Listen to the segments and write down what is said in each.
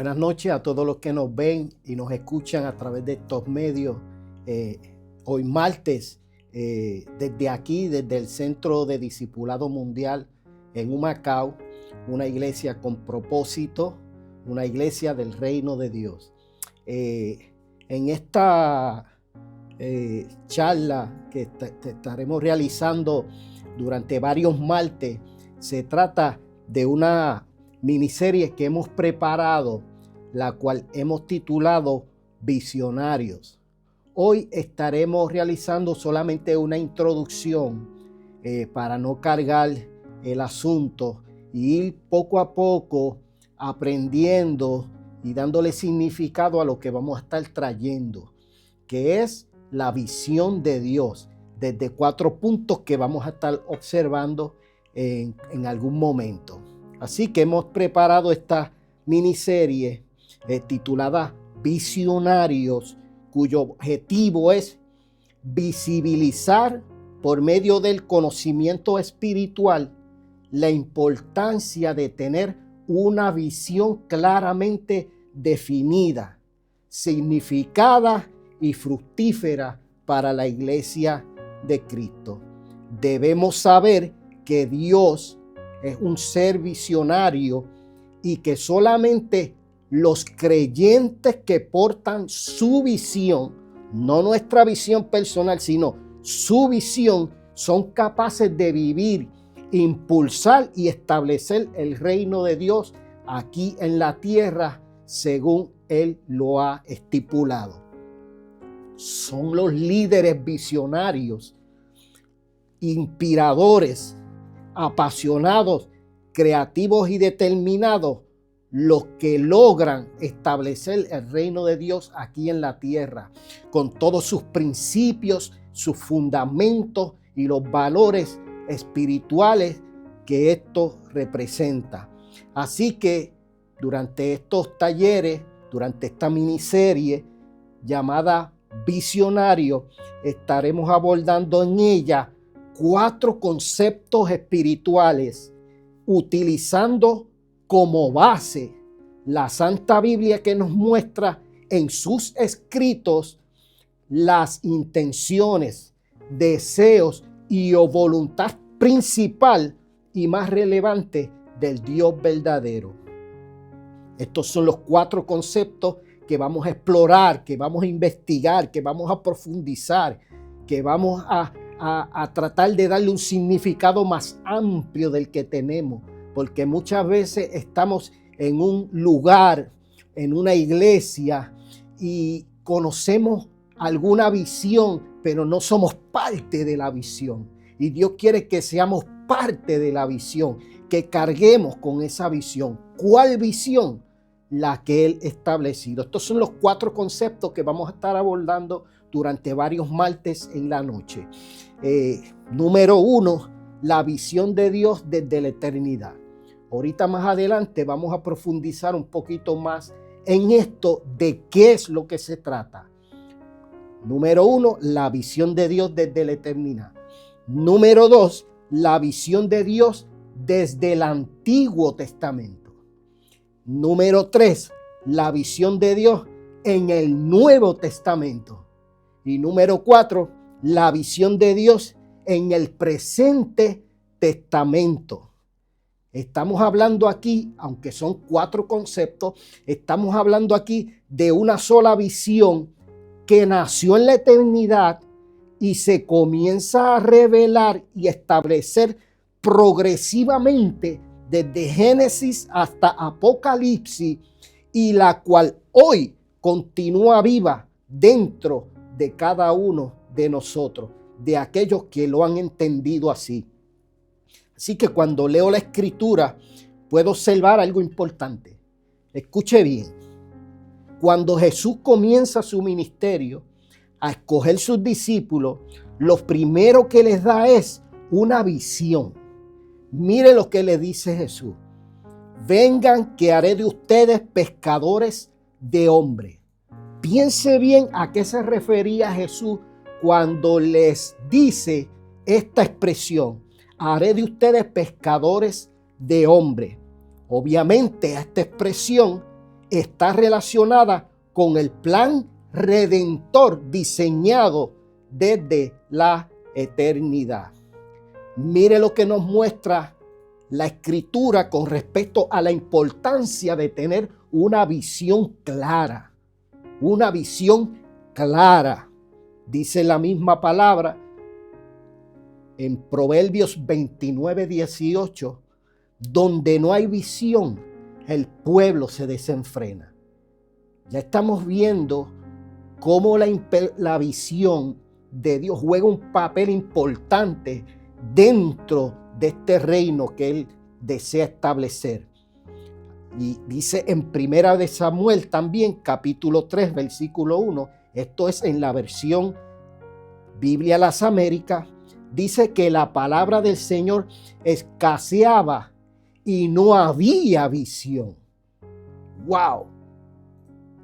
Buenas noches a todos los que nos ven y nos escuchan a través de estos medios. Hoy martes, desde aquí, desde el Centro de Discipulado Mundial en Humacao, una iglesia con propósito, una iglesia del reino de Dios. En esta charla que estaremos realizando durante varios martes, se trata de una miniserie que hemos preparado, la cual hemos titulado Visionarios. Hoy estaremos realizando solamente una introducción para no cargar el asunto y ir poco a poco aprendiendo y dándole significado a lo que vamos a estar trayendo, que es la visión de Dios, desde 4 puntos que vamos a estar observando en algún momento. Así que hemos preparado esta miniserie titulada Visionarios, cuyo objetivo es visibilizar por medio del conocimiento espiritual la importancia de tener una visión claramente definida, significada y fructífera para la iglesia de Cristo. Debemos saber que Dios es un ser visionario y que solamente los creyentes que portan su visión, no nuestra visión personal, sino su visión, son capaces de vivir, impulsar y establecer el reino de Dios aquí en la tierra según Él lo ha estipulado. Son los líderes visionarios, inspiradores, apasionados, creativos y determinados, los que logran establecer el reino de Dios aquí en la tierra, con todos sus principios, sus fundamentos y los valores espirituales que esto representa. Así que durante estos talleres, durante esta miniserie llamada Visionario, estaremos abordando en ella 4 conceptos espirituales, utilizando como base la Santa Biblia, que nos muestra en sus escritos las intenciones, deseos y voluntad principal y más relevante del Dios verdadero. Estos son los 4 conceptos que vamos a explorar, que vamos a investigar, que vamos a profundizar, que vamos a tratar de darle un significado más amplio del que tenemos, porque muchas veces estamos en un lugar, en una iglesia, y conocemos alguna visión, pero no somos parte de la visión. Y Dios quiere que seamos parte de la visión, que carguemos con esa visión. ¿Cuál visión? La que Él ha establecido. Estos son los 4 conceptos que vamos a estar abordando durante varios martes en la noche. Número 1, la visión de Dios desde la eternidad. Ahorita más adelante vamos a profundizar un poquito más en esto, de qué es lo que se trata. Número 1, la visión de Dios desde la eternidad. Número 2, la visión de Dios desde el Antiguo Testamento. Número 3, la visión de Dios en el Nuevo Testamento. Y número 4, la visión de Dios en el presente testamento. Estamos hablando aquí, aunque son 4 conceptos, estamos hablando aquí de una sola visión que nació en la eternidad y se comienza a revelar y establecer progresivamente desde Génesis hasta Apocalipsis, y la cual hoy continúa viva dentro de cada uno de nosotros, de aquellos que lo han entendido así. Así que cuando leo la escritura puedo observar algo importante. Escuche bien. Cuando Jesús comienza su ministerio a escoger sus discípulos, lo primero que les da es una visión. Mire lo que le dice Jesús. Vengan, que haré de ustedes pescadores de hombres. Piense bien a qué se refería Jesús cuando les dice esta expresión. Haré de ustedes pescadores de hombres. Obviamente, esta expresión está relacionada con el plan redentor diseñado desde la eternidad. Mire lo que nos muestra la Escritura con respecto a la importancia de tener una visión clara. Una visión clara. Dice la misma palabra en Proverbios 29:18, donde no hay visión, el pueblo se desenfrena. Ya estamos viendo cómo la visión de Dios juega un papel importante dentro de este reino que Él desea establecer. Y dice en Primera de Samuel también, capítulo 3, versículo 1, esto es en la versión Biblia Las Américas, dice que la palabra del Señor escaseaba y no había visión. ¡Wow!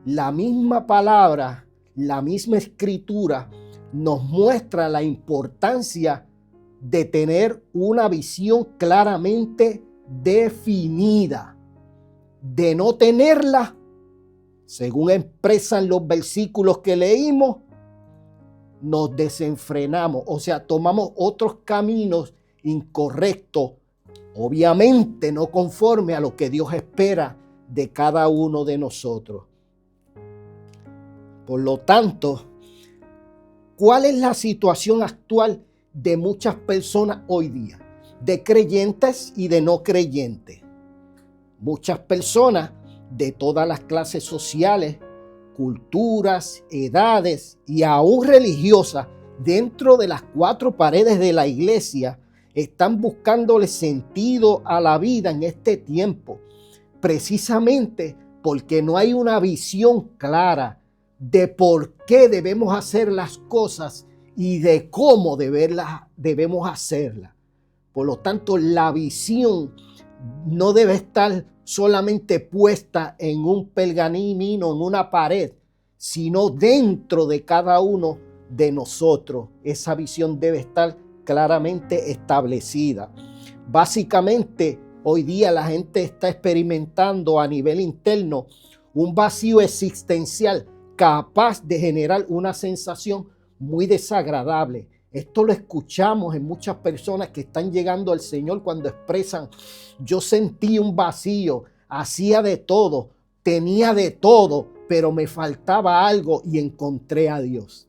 La misma palabra, la misma escritura nos muestra la importancia de tener una visión claramente definida. De no tenerla, según expresan los versículos que leímos, nos desenfrenamos, o sea, tomamos otros caminos incorrectos, obviamente no conforme a lo que Dios espera de cada uno de nosotros. Por lo tanto, ¿cuál es la situación actual de muchas personas hoy día? De creyentes y de no creyentes. Muchas personas de todas las clases sociales, culturas, edades y aún religiosas dentro de las cuatro paredes de la iglesia están buscándole sentido a la vida en este tiempo, precisamente porque no hay una visión clara de por qué debemos hacer las cosas y de cómo debemos hacerlas. Por lo tanto, la visión no debe estar solamente puesta en un pergamino, en una pared, sino dentro de cada uno de nosotros. Esa visión debe estar claramente establecida. Básicamente, hoy día la gente está experimentando a nivel interno un vacío existencial capaz de generar una sensación muy desagradable. Esto lo escuchamos en muchas personas que están llegando al Señor cuando expresan: yo sentí un vacío, hacía de todo, tenía de todo, pero me faltaba algo y encontré a Dios.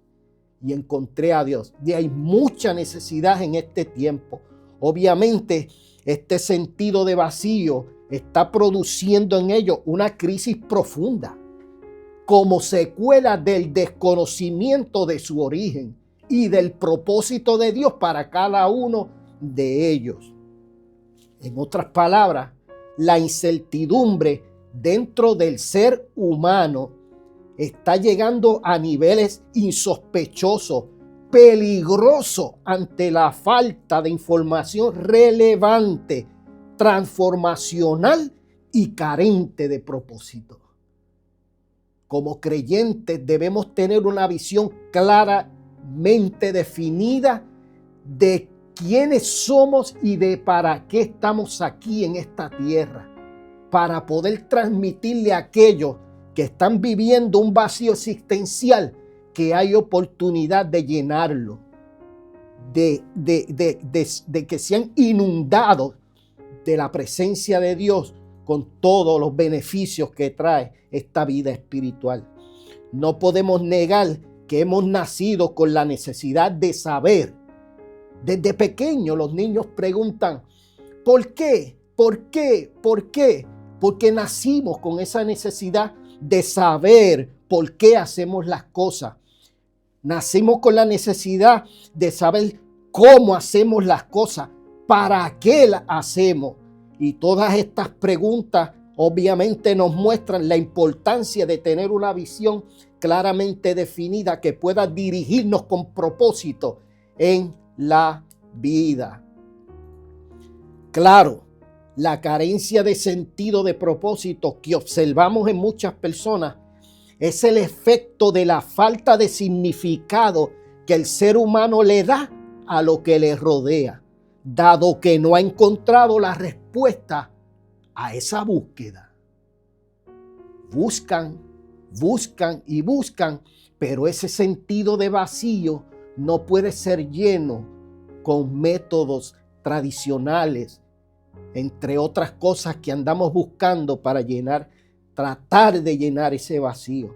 Y encontré a Dios. Y hay mucha necesidad en este tiempo. Obviamente, este sentido de vacío está produciendo en ellos una crisis profunda, como secuela del desconocimiento de su origen y del propósito de Dios para cada uno de ellos. En otras palabras, la incertidumbre dentro del ser humano está llegando a niveles insospechosos, peligrosos ante la falta de información relevante, transformacional y carente de propósito. Como creyentes debemos tener una visión claramente definida de quiénes somos y de para qué estamos aquí en esta tierra, para poder transmitirle a aquellos que están viviendo un vacío existencial que hay oportunidad de llenarlo, de que sean inundados de la presencia de Dios con todos los beneficios que trae esta vida espiritual. No podemos negar que hemos nacido con la necesidad de saber. Desde pequeños los niños preguntan: ¿por qué? ¿Por qué? ¿Por qué? Porque nacimos con esa necesidad de saber por qué hacemos las cosas. Nacimos con la necesidad de saber cómo hacemos las cosas, para qué las hacemos. Y todas estas preguntas obviamente nos muestran la importancia de tener una visión claramente definida que pueda dirigirnos con propósito en la vida. Claro, la carencia de sentido de propósito que observamos en muchas personas es el efecto de la falta de significado que el ser humano le da a lo que le rodea, dado que no ha encontrado la respuesta a esa búsqueda. buscan, buscan y buscan, pero ese sentido de vacío no puede ser lleno con métodos tradicionales, entre otras cosas que andamos buscando para tratar de llenar ese vacío.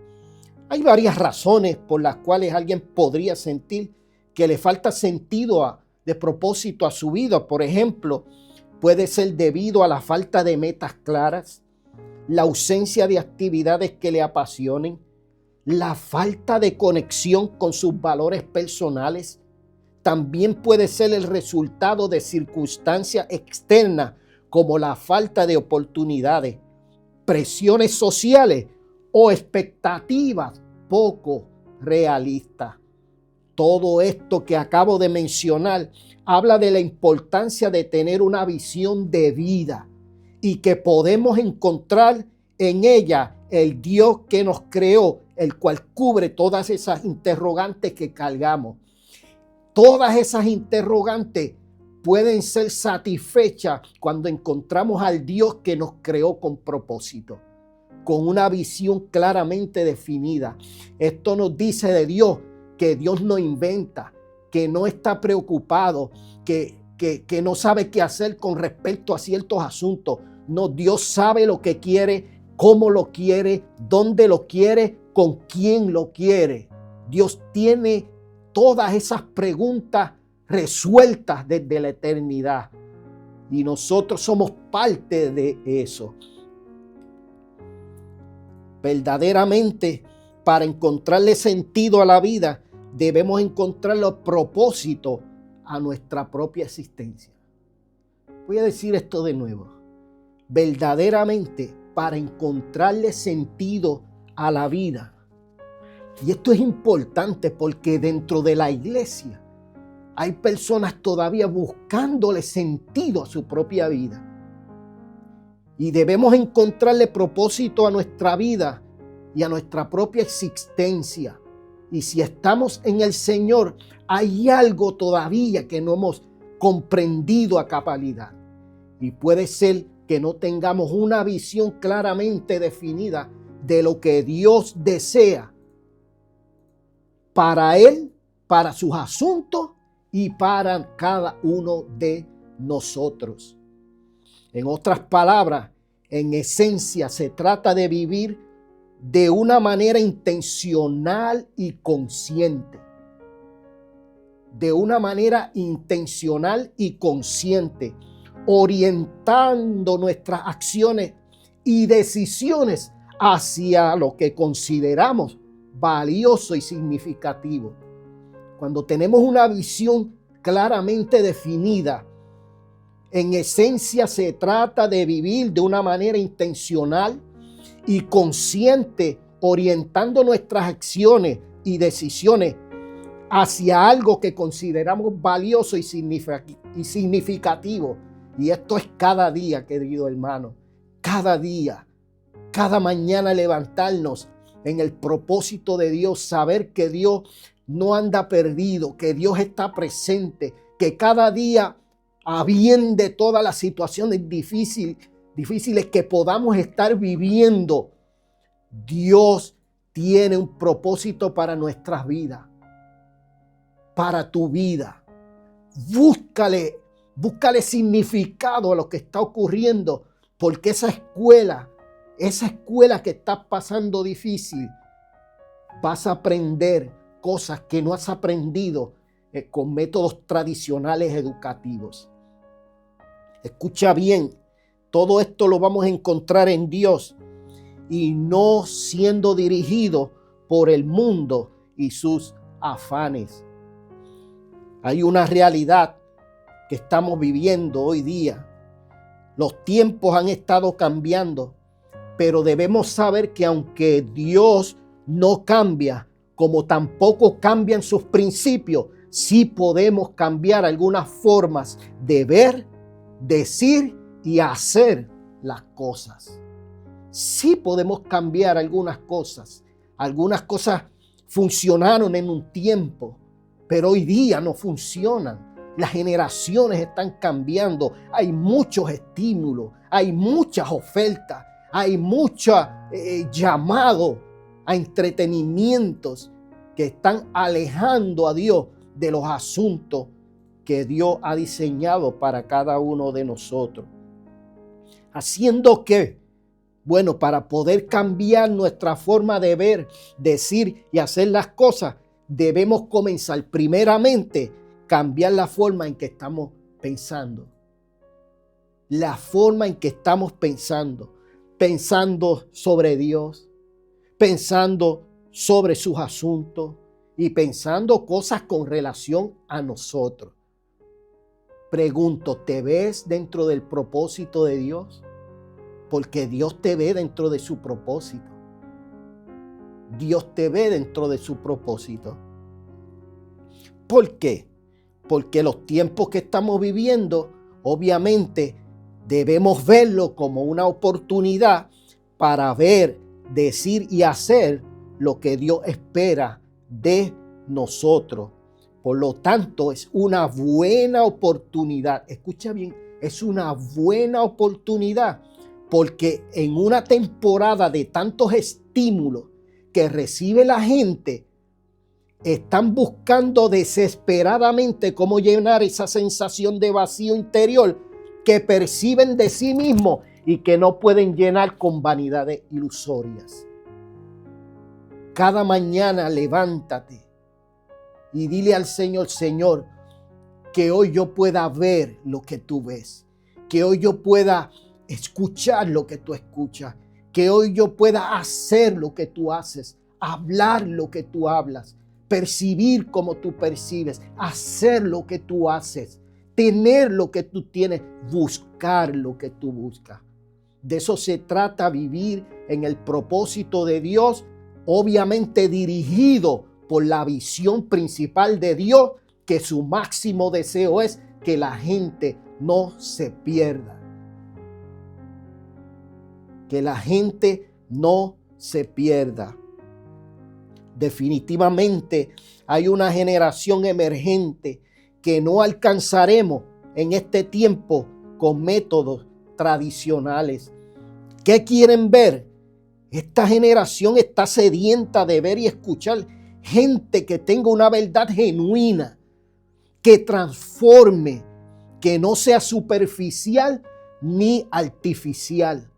Hay varias razones por las cuales alguien podría sentir que le falta sentido de propósito a su vida. Por ejemplo, puede ser debido a la falta de metas claras, la ausencia de actividades que le apasionen, la falta de conexión con sus valores personales. También puede ser el resultado de circunstancias externas como la falta de oportunidades, presiones sociales o expectativas poco realistas. Todo esto que acabo de mencionar habla de la importancia de tener una visión de vida y que podemos encontrar en ella el Dios que nos creó, el cual cubre todas esas interrogantes que cargamos. Todas esas interrogantes pueden ser satisfechas cuando encontramos al Dios que nos creó con propósito, con una visión claramente definida. Esto nos dice de Dios que Dios no inventa, que no está preocupado, que no sabe qué hacer con respecto a ciertos asuntos. No, Dios sabe lo que quiere, cómo lo quiere, dónde lo quiere, con quién lo quiere. Dios tiene todas esas preguntas resueltas desde la eternidad y nosotros somos parte de eso. Verdaderamente, para encontrarle sentido a la vida, debemos encontrarle propósito a nuestra propia existencia. Voy a decir esto de nuevo. Verdaderamente, para encontrarle sentido a la vida. Y esto es importante porque dentro de la iglesia hay personas todavía buscándole sentido a su propia vida. Y debemos encontrarle propósito a nuestra vida y a nuestra propia existencia. Y si estamos en el Señor, hay algo todavía que no hemos comprendido a cabalidad. Y puede ser que no tengamos una visión claramente definida de lo que Dios desea para Él, para sus asuntos y para cada uno de nosotros. En otras palabras, en esencia se trata de vivir de una manera intencional y consciente. De una manera intencional y consciente, orientando nuestras acciones y decisiones hacia lo que consideramos valioso y significativo. Cuando tenemos una visión claramente definida, en esencia se trata de vivir de una manera intencional y consciente, orientando nuestras acciones y decisiones hacia algo que consideramos valioso y significativo. Y esto es cada día, querido hermano, cada día, cada mañana levantarnos en el propósito de Dios, saber que Dios no anda perdido, que Dios está presente, que cada día, a bien de todas las situaciones difíciles que podamos estar viviendo, Dios tiene un propósito para nuestras vidas, para tu vida. Búscale significado a lo que está ocurriendo, porque esa escuela que estás pasando difícil, vas a aprender cosas que no has aprendido con métodos tradicionales educativos. Escucha bien, todo esto lo vamos a encontrar en Dios y no siendo dirigido por el mundo y sus afanes. Hay una realidad que estamos viviendo hoy día. Los tiempos han estado cambiando, pero debemos saber que aunque Dios no cambia, como tampoco cambian sus principios, sí podemos cambiar algunas formas de ver, decir y hacer las cosas. Sí podemos cambiar algunas cosas. Algunas cosas funcionaron en un tiempo, pero hoy día no funcionan. Las generaciones están cambiando. Hay muchos estímulos, hay muchas ofertas, Hay mucho llamado a entretenimientos que están alejando a Dios de los asuntos que Dios ha diseñado para cada uno de nosotros. Haciendo que, bueno, para poder cambiar nuestra forma de ver, decir y hacer las cosas, debemos comenzar primeramente cambiar la forma en que estamos pensando. La forma en que estamos pensando sobre Dios, pensando sobre sus asuntos y pensando cosas con relación a nosotros. Pregunto, ¿te ves dentro del propósito de Dios? Porque Dios te ve dentro de su propósito. Dios te ve dentro de su propósito. ¿Por qué? Porque los tiempos que estamos viviendo, obviamente, debemos verlo como una oportunidad para ver, decir y hacer lo que Dios espera de nosotros. Por lo tanto, es una buena oportunidad. Escucha bien, es una buena oportunidad porque en una temporada de tantos estímulos que recibe la gente, están buscando desesperadamente cómo llenar esa sensación de vacío interior que perciben de sí mismos y que no pueden llenar con vanidades ilusorias. Cada mañana levántate y dile al Señor, Señor, que hoy yo pueda ver lo que tú ves, que hoy yo pueda escuchar lo que tú escuchas, que hoy yo pueda hacer lo que tú haces, hablar lo que tú hablas, percibir como tú percibes, hacer lo que tú haces, tener lo que tú tienes, buscar lo que tú buscas. De eso se trata, vivir en el propósito de Dios, obviamente dirigido por la visión principal de Dios, que su máximo deseo es que la gente no se pierda. Que la gente no se pierda. Definitivamente hay una generación emergente que no alcanzaremos en este tiempo con métodos tradicionales. ¿Qué quieren ver? Esta generación está sedienta de ver y escuchar gente que tenga una verdad genuina, que transforme, que no sea superficial ni artificial,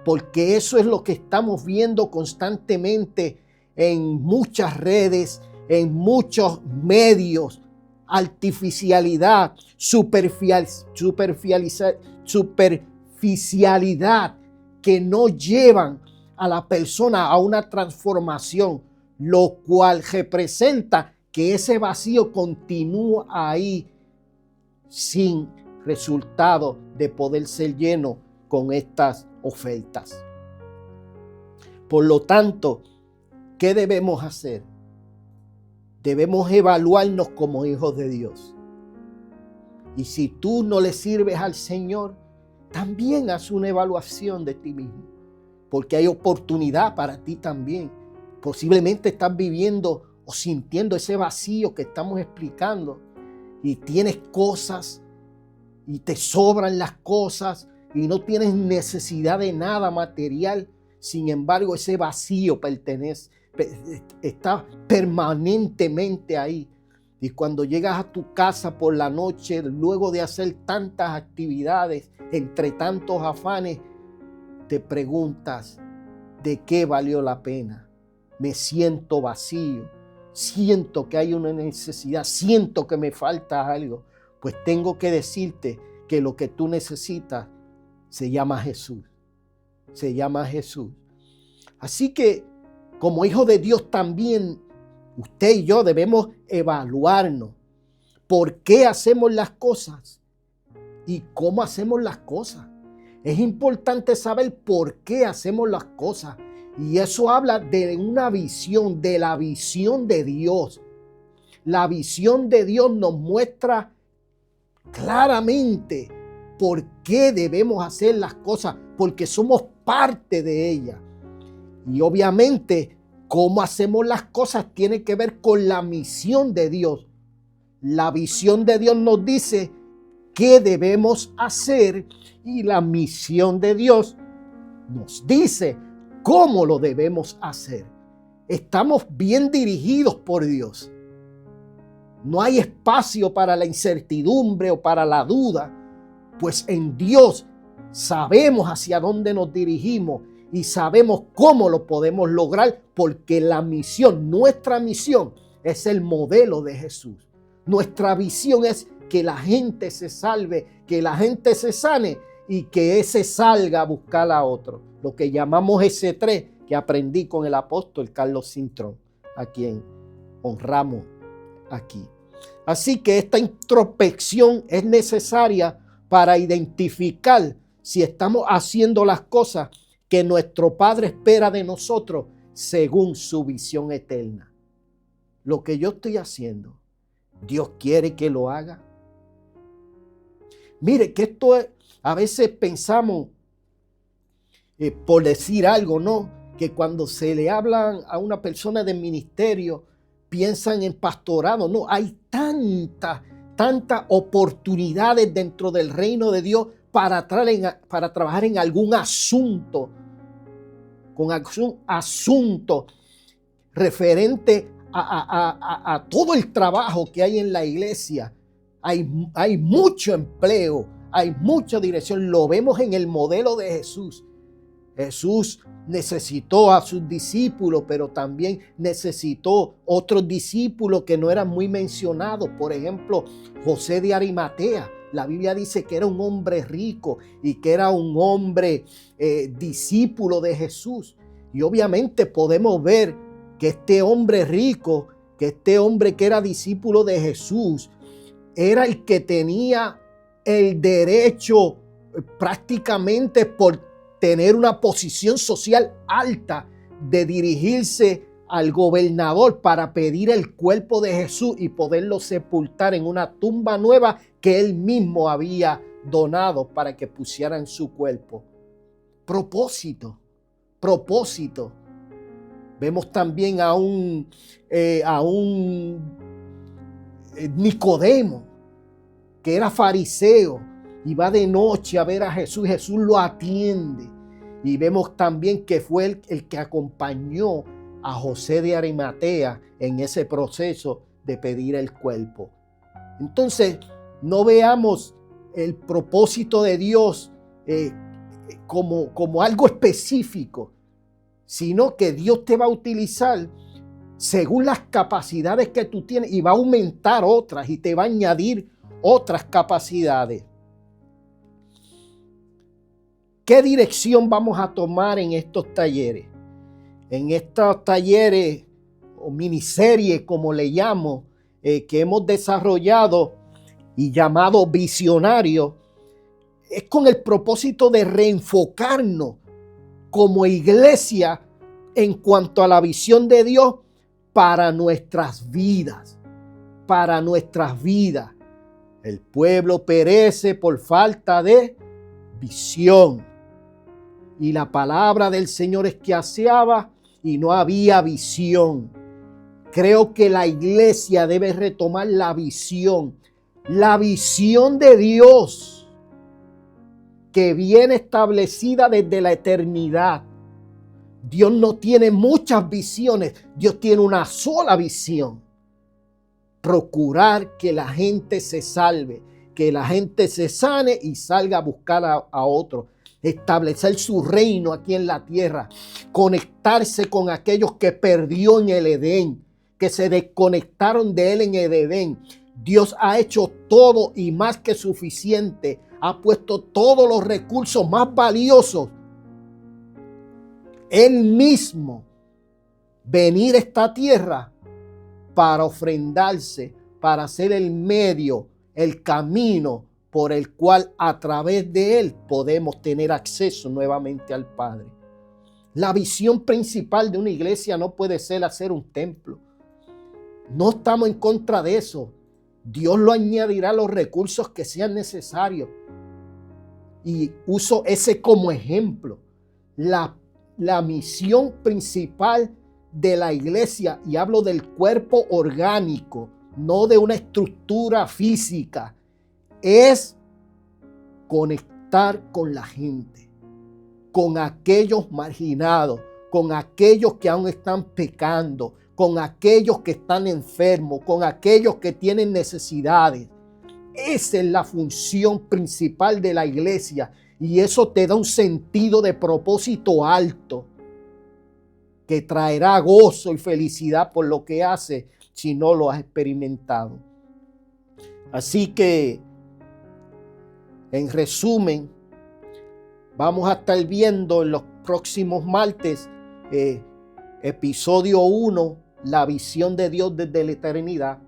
porque eso es lo que estamos viendo constantemente en muchas redes, en muchos medios. Artificialidad, superficialidad que no llevan a la persona a una transformación, lo cual representa que ese vacío continúa ahí sin resultado de poder ser lleno con estas ofertas. Por lo tanto, ¿qué debemos hacer? Debemos evaluarnos como hijos de Dios. Y si tú no le sirves al Señor, también haz una evaluación de ti mismo, porque hay oportunidad para ti también. Posiblemente estás viviendo o sintiendo ese vacío que estamos explicando y tienes cosas y te sobran las cosas y no tienes necesidad de nada material. Sin embargo, ese vacío está permanentemente ahí. Y cuando llegas a tu casa por la noche, luego de hacer tantas actividades, entre tantos afanes, te preguntas, ¿de qué valió la pena? Me siento vacío, siento que hay una necesidad, siento que me falta algo. Pues tengo que decirte que lo que tú necesitas se llama Jesús. Se llama Jesús. Así que como hijos de Dios también, usted y yo debemos evaluarnos. ¿Por qué hacemos las cosas? ¿Y cómo hacemos las cosas? Es importante saber por qué hacemos las cosas. Y eso habla de una visión, de la visión de Dios. La visión de Dios nos muestra claramente por qué debemos hacer las cosas, porque somos parte de ellas. Y obviamente, cómo hacemos las cosas tiene que ver con la misión de Dios. La visión de Dios nos dice qué debemos hacer y la misión de Dios nos dice cómo lo debemos hacer. Estamos bien dirigidos por Dios. No hay espacio para la incertidumbre o para la duda, pues en Dios sabemos hacia dónde nos dirigimos y sabemos cómo lo podemos lograr, porque la misión, nuestra misión, es el modelo de Jesús. Nuestra visión es que la gente se salve, que la gente se sane y que ese salga a buscar a otro. Lo que llamamos S3, que aprendí con el apóstol Carlos Cintrón, a quien honramos aquí. Así que esta introspección es necesaria para identificar si estamos haciendo las cosas que nuestro Padre espera de nosotros según su visión eterna. Lo que yo estoy haciendo, ¿Dios quiere que lo haga? Mire que esto es, a veces pensamos, por decir algo, ¿no? Que cuando se le hablan a una persona del ministerio, piensan en pastorado. No, hay tantas oportunidades dentro del reino de Dios para trabajar en algún asunto, con algún asunto referente a todo el trabajo que hay en la iglesia. Hay mucho empleo, hay mucha dirección. Lo vemos en el modelo de Jesús. Jesús necesitó a sus discípulos, pero también necesitó otros discípulos que no eran muy mencionados. Por ejemplo, José de Arimatea. La Biblia dice que era un hombre rico y que era un hombre discípulo de Jesús. Y obviamente podemos ver que este hombre rico, que este hombre que era discípulo de Jesús, era el que tenía el derecho prácticamente por tener una posición social alta de dirigirse al gobernador para pedir el cuerpo de Jesús y poderlo sepultar en una tumba nueva que él mismo había donado para que pusieran su cuerpo. Propósito. Vemos también a un Nicodemo, que era fariseo y va de noche a ver a Jesús. Jesús lo atiende. Y vemos también que fue el que acompañó a José de Arimatea en ese proceso de pedir el cuerpo. Entonces, no veamos el propósito de Dios como algo específico, sino que Dios te va a utilizar según las capacidades que tú tienes y va a aumentar otras y te va a añadir otras capacidades. ¿Qué dirección vamos a tomar en estos talleres? En estos talleres o miniseries, como le llamo, que hemos desarrollado y llamado Visionario, es con el propósito de reenfocarnos como iglesia en cuanto a la visión de Dios para nuestras vidas. Para nuestras vidas. El pueblo perece por falta de visión. Y la palabra del Señor escaseaba y no había visión. Creo que la iglesia debe retomar la visión de Dios, que viene establecida desde la eternidad. Dios no tiene muchas visiones, Dios tiene una sola visión. Procurar que la gente se salve, que la gente se sane y salga a buscar a otro. Establecer su reino aquí en la tierra, conectarse con aquellos que perdió en el Edén, que se desconectaron de él en el Edén. Dios ha hecho todo y más que suficiente, ha puesto todos los recursos más valiosos. Él mismo venir a esta tierra para ofrendarse, para ser el medio, el camino por el cual a través de él podemos tener acceso nuevamente al Padre. La visión principal de una iglesia no puede ser hacer un templo. No estamos en contra de eso. Dios lo añadirá los recursos que sean necesarios. Y uso ese como ejemplo. La misión principal de la iglesia, y hablo del cuerpo orgánico, no de una estructura física, es conectar con la gente. con aquellos marginados, con aquellos que aún están pecando, con aquellos que están enfermos, con aquellos que tienen necesidades. Esa es la función principal de la iglesia y eso te da un sentido de propósito alto que traerá gozo y felicidad por lo que hace si no lo has experimentado. Así que, en resumen, vamos a estar viendo en los próximos martes episodio 1, la visión de Dios desde la eternidad.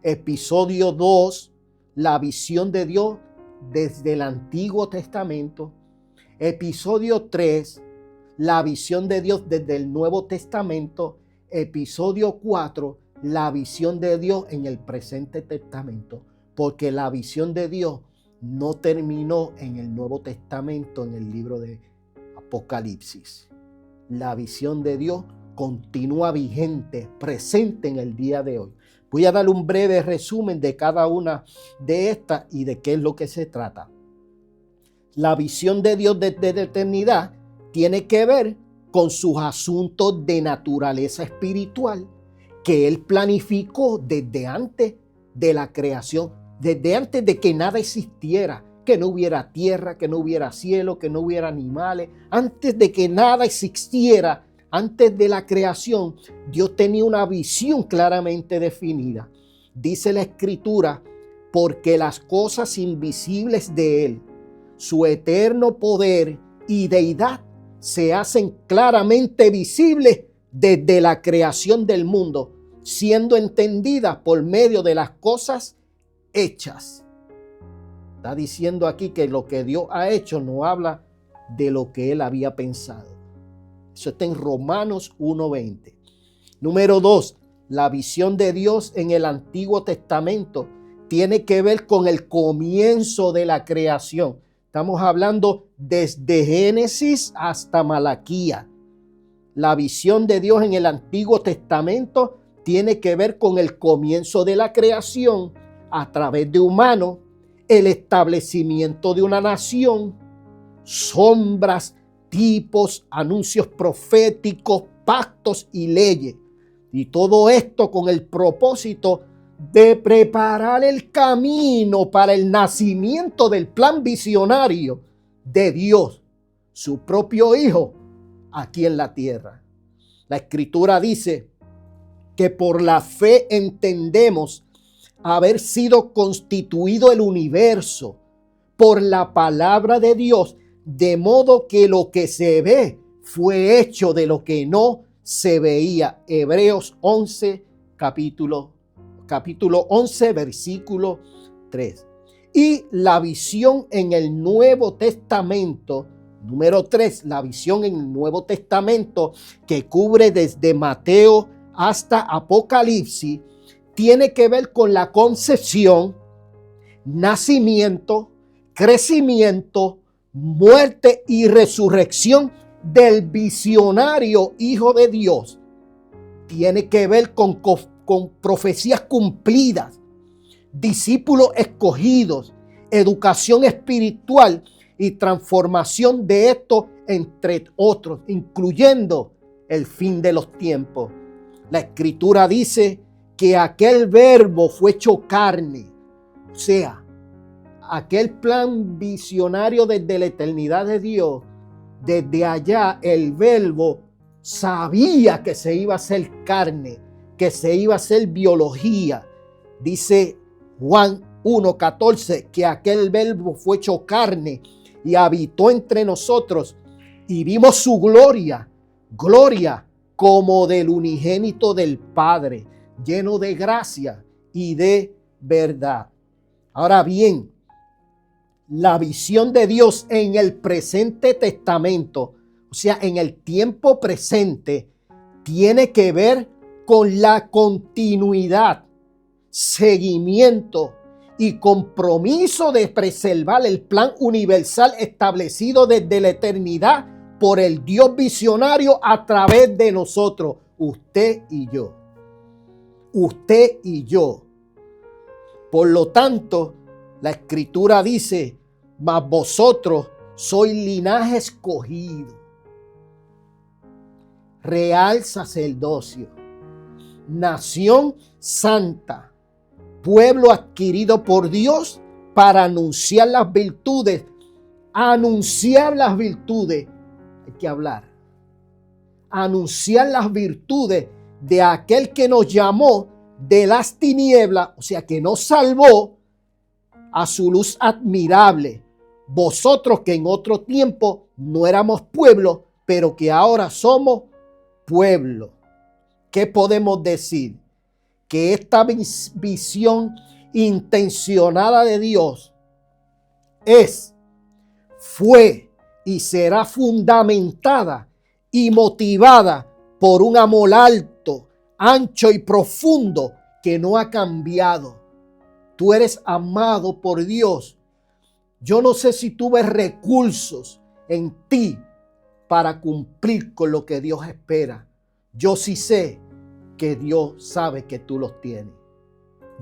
Episodio 2, la visión de Dios desde el Antiguo Testamento. Episodio 3, la visión de Dios desde el Nuevo Testamento. Episodio 4, la visión de Dios en el presente testamento. Porque la visión de Dios no terminó en el Nuevo Testamento, en el libro de Apocalipsis. La visión de Dios continúa vigente, presente en el día de hoy. Voy a dar un breve resumen de cada una de estas y de qué es lo que se trata. La visión de Dios desde la eternidad tiene que ver con sus asuntos de naturaleza espiritual que Él planificó desde antes de la creación, desde antes de que nada existiera, que no hubiera tierra, que no hubiera cielo, que no hubiera animales. Antes de que nada existiera, antes de la creación, Dios tenía una visión claramente definida. Dice la Escritura, porque las cosas invisibles de Él, su eterno poder y deidad, se hacen claramente visibles desde la creación del mundo, siendo entendidas por medio de las cosas hechas. Está diciendo aquí que lo que Dios ha hecho no habla de lo que Él había pensado. Eso está en Romanos 1:20. Número 2, la visión de Dios en el Antiguo Testamento tiene que ver con el comienzo de la creación. Estamos hablando desde Génesis hasta Malaquías. La visión de Dios en el Antiguo Testamento tiene que ver con el comienzo de la creación a través de humanos, el establecimiento de una nación, sombras, tipos, anuncios proféticos, pactos y leyes. Y todo esto con el propósito de preparar el camino para el nacimiento del plan visionario de Dios, su propio Hijo, aquí en la tierra. La Escritura dice que por la fe entendemos haber sido constituido el universo por la palabra de Dios, de modo que lo que se ve fue hecho de lo que no se veía. Hebreos 11, capítulo 11, versículo 3. Y la visión en el Nuevo Testamento, número 3, la visión en el Nuevo Testamento que cubre desde Mateo hasta Apocalipsis, tiene que ver con la concepción, nacimiento, crecimiento, muerte y resurrección del visionario Hijo de Dios. Tiene que ver con profecías cumplidas, discípulos escogidos, educación espiritual y transformación de esto, entre otros, incluyendo el fin de los tiempos. La Escritura dice que aquel verbo fue hecho carne, o sea, aquel plan visionario desde la eternidad de Dios, desde allá el verbo sabía que se iba a hacer carne, que se iba a hacer biología. Dice Juan 1:14 que aquel verbo fue hecho carne y habitó entre nosotros y vimos su gloria, gloria como del unigénito del Padre, lleno de gracia y de verdad. Ahora bien, la visión de Dios en el presente testamento, o sea, en el tiempo presente, tiene que ver con la continuidad, seguimiento y compromiso de preservar el plan universal establecido desde la eternidad por el Dios visionario a través de nosotros, usted y yo. Usted y yo. Por lo tanto, la Escritura dice, mas vosotros soy linaje escogido, real sacerdocio, nación santa, pueblo adquirido por Dios para anunciar las virtudes. Anunciar las virtudes, hay que hablar. Anunciar las virtudes de aquel que nos llamó de las tinieblas, o sea, que nos salvó, a su luz admirable. Vosotros que en otro tiempo no éramos pueblo, pero que ahora somos pueblo. ¿Qué podemos decir? Que esta visión intencionada de Dios fue y será fundamentada y motivada por un amor alto, ancho y profundo que no ha cambiado. Tú eres amado por Dios. Yo no sé si tú ves recursos en ti para cumplir con lo que Dios espera. Yo sí sé que Dios sabe que tú los tienes.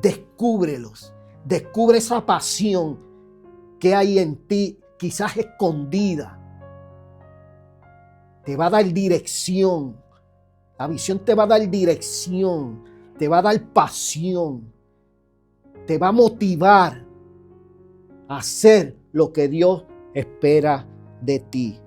Descúbrelos. Descubre esa pasión que hay en ti, quizás escondida. Te va a dar dirección. La visión te va a dar dirección. Te va a dar pasión. Te va a motivar a hacer lo que Dios espera de ti.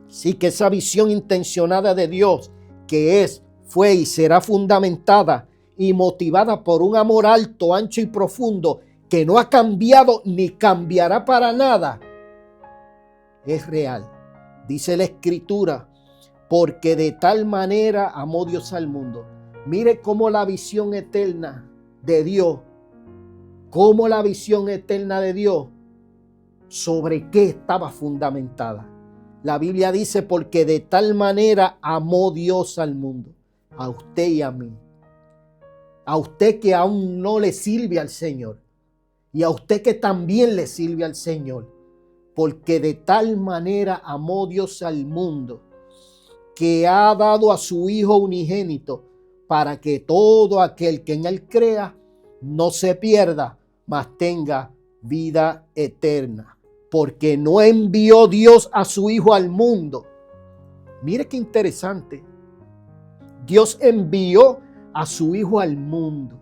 Así que esa visión intencionada de Dios, que fue y será fundamentada y motivada por un amor alto, ancho y profundo, que no ha cambiado ni cambiará para nada, es real. Dice la Escritura, porque de tal manera amó Dios al mundo. Mire cómo la visión eterna de Dios, ¿sobre qué estaba fundamentada? La Biblia dice, porque de tal manera amó Dios al mundo, a usted y a mí. A usted que aún no le sirve al Señor y a usted que también le sirve al Señor. Porque de tal manera amó Dios al mundo, que ha dado a su Hijo unigénito, para que todo aquel que en Él crea no se pierda, mas tenga vida eterna. Porque no envió Dios a su Hijo al mundo. Mire qué interesante. Dios envió a su Hijo al mundo.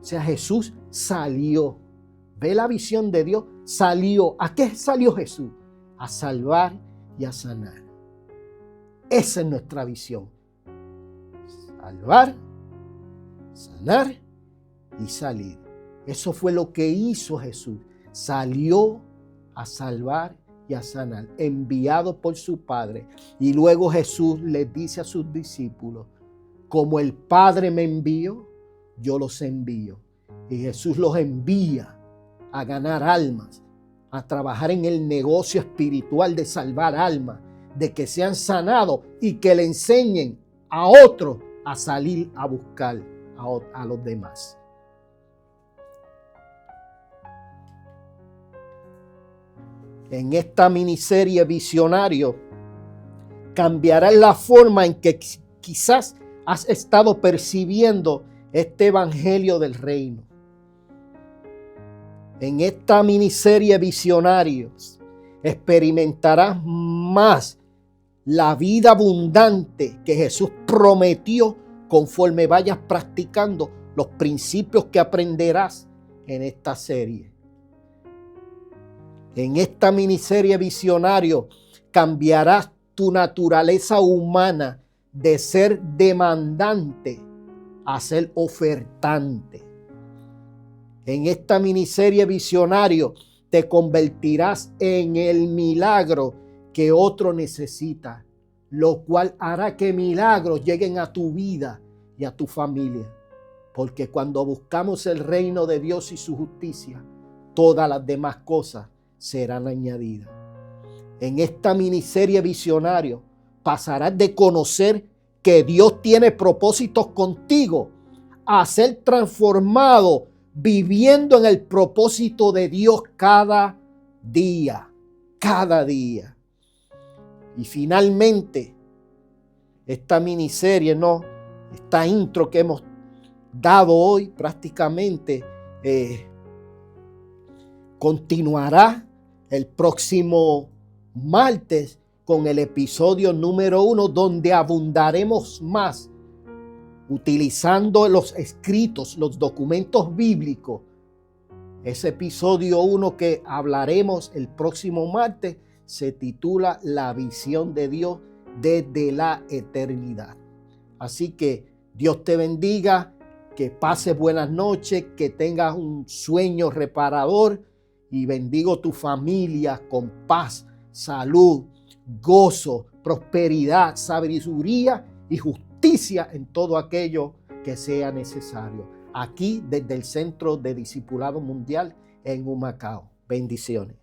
O sea, Jesús salió. ¿Ve la visión de Dios? Salió. ¿A qué salió Jesús? A salvar y a sanar. Esa es nuestra visión. Salvar, sanar y salir. Eso fue lo que hizo Jesús. Salió a salvar y a sanar, enviado por su Padre. Y luego Jesús les dice a sus discípulos, como el Padre me envió, yo los envío. Y Jesús los envía a ganar almas, a trabajar en el negocio espiritual de salvar almas, de que sean sanados y que le enseñen a otros a salir a buscar a los demás. En esta miniserie Visionario cambiará la forma en que quizás has estado percibiendo este evangelio del reino. En esta miniserie Visionarios experimentarás más la vida abundante que Jesús prometió conforme vayas practicando los principios que aprenderás en esta serie. En esta miniserie Visionario cambiarás tu naturaleza humana de ser demandante a ser ofertante. En esta miniserie Visionario te convertirás en el milagro que otro necesita, lo cual hará que milagros lleguen a tu vida y a tu familia. Porque cuando buscamos el reino de Dios y su justicia, todas las demás cosas serán añadidas. En esta miniserie Visionario pasarás de conocer que Dios tiene propósitos contigo a ser transformado viviendo en el propósito de Dios cada día. Y finalmente, esta miniserie, esta intro que hemos dado hoy prácticamente continuará el próximo martes con el episodio número 1, donde abundaremos más utilizando los escritos, los documentos bíblicos. Ese episodio 1 que hablaremos el próximo martes se titula La visión de Dios desde la eternidad. Así que Dios te bendiga, que pases buenas noches, que tengas un sueño reparador y bendigo tu familia con paz, salud, gozo, prosperidad, sabiduría y justicia en todo aquello que sea necesario. Aquí desde el Centro de Discipulado Mundial en Humacao. Bendiciones.